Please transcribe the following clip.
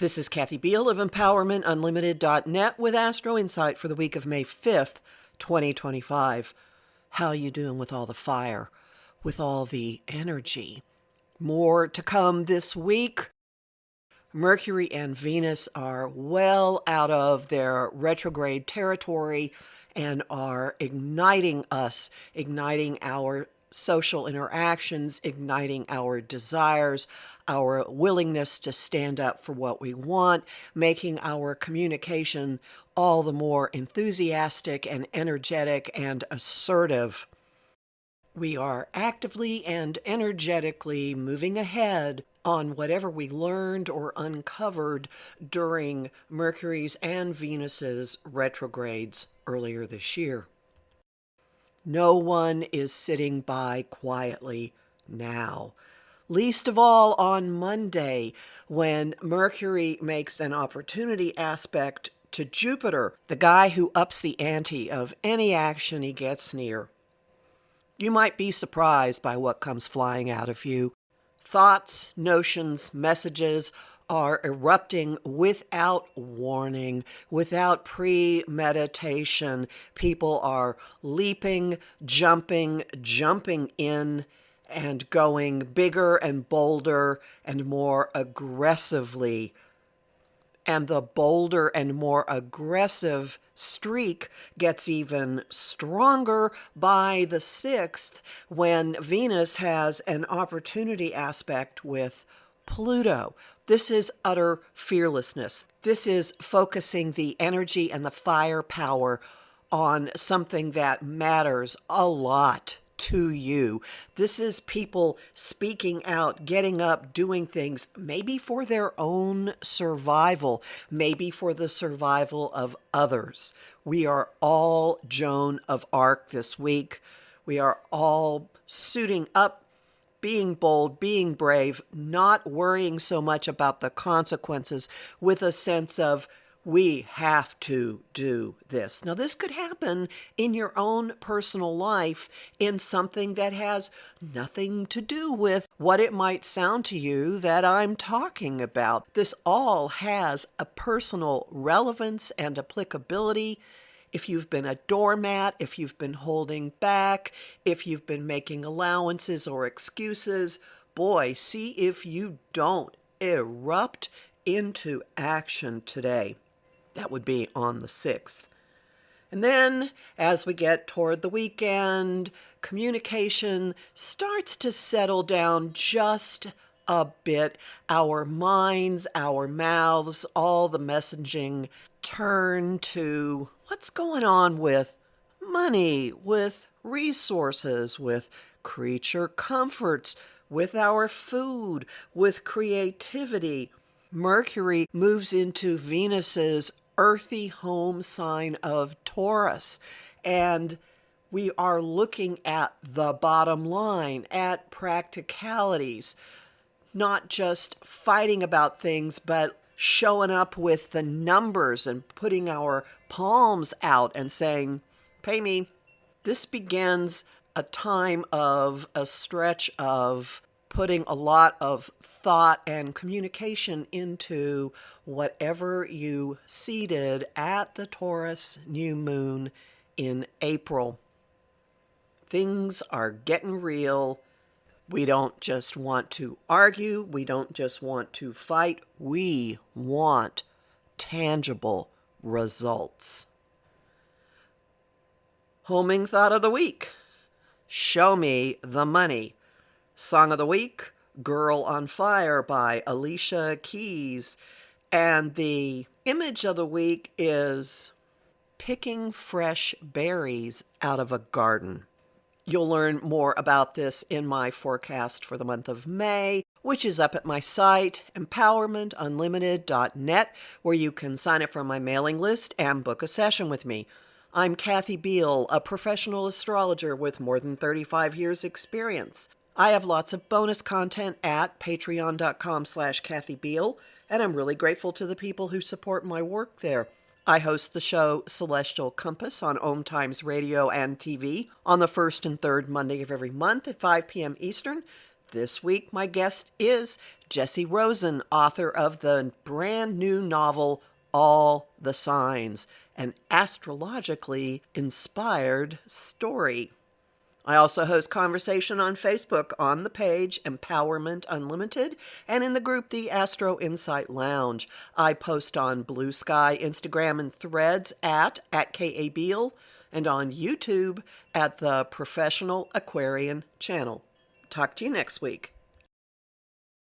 This is Kathy Biehl of EmpowermentUnlimited.net with Astro-Insight for the week of May 5th, 2025. How you doing with all the fire, with all the energy? More to come this week. Mercury and Venus are well out of their retrograde territory and are igniting us, igniting our social interactions, igniting our desires, our willingness to stand up for what we want, making our communication all the more enthusiastic and energetic and assertive. We are actively and energetically moving ahead on whatever we learned or uncovered during Mercury's and Venus's retrogrades earlier this year. No one is sitting by quietly now. Least of all on Monday, when Mercury makes an opportunity aspect to Jupiter, the guy who ups the ante of any action he gets near. You might be surprised by what comes flying out of you. Thoughts, notions, messages are erupting without warning, without premeditation. People are leaping, jumping in, and going bigger and bolder and more aggressively. And the bolder and more aggressive streak gets even stronger by the 6th when Venus has an opportunity aspect with Pluto. This is utter fearlessness. This is focusing the energy and the firepower on something that matters a lot to you. This is people speaking out, getting up, doing things, maybe for their own survival, maybe for the survival of others. We are all Joan of Arc this week. We are all suiting up, being bold, being brave, not worrying so much about the consequences, with a sense of, we have to do this. Now, this could happen in your own personal life in something that has nothing to do with what it might sound to you that I'm talking about. This all has a personal relevance and applicability. If you've been a doormat, if you've been holding back, if you've been making allowances or excuses, boy, see if you don't erupt into action today. That would be on the 6th. And then, as we get toward the weekend, communication starts to settle down just a bit. Our minds, our mouths, all the messaging turn to what's going on with money, with resources, with creature comforts, with our food, with creativity. Mercury moves into Venus's earthy home sign of Taurus, and we are looking at the bottom line, at practicalities, not just fighting about things, but showing up with the numbers and putting our palms out and saying, pay me. This begins a time of a stretch of putting a lot of thought and communication into whatever you seeded at the Taurus new moon in April. Things are getting real. We don't just want to argue. We don't just want to fight. We want tangible results. Homing thought of the week. Show me the money. Song of the week, Girl on Fire by Alicia Keys. And the image of the week is picking fresh berries out of a garden. You'll learn more about this in my forecast for the month of May, which is up at my site, EmpowermentUnlimited.net, where you can sign up for my mailing list and book a session with me. I'm Kathy Biehl, a professional astrologer with more than 35 years' experience. I have lots of bonus content at patreon.com/Kathy Biehl, and I'm really grateful to the people who support my work there. I host the show Celestial Compass on Om Times Radio and TV on the first and third Monday of every month at 5 p.m. Eastern. This week, my guest is Jesse Rosen, author of the brand new novel All the Signs, an astrologically inspired story. I also host conversation on Facebook on the page Empowerment Unlimited and in the group the Astro-Insight Lounge. I post on Blue Sky, Instagram, and Threads at Kathy Biehl and on YouTube at the Professional Aquarian channel. Talk to you next week.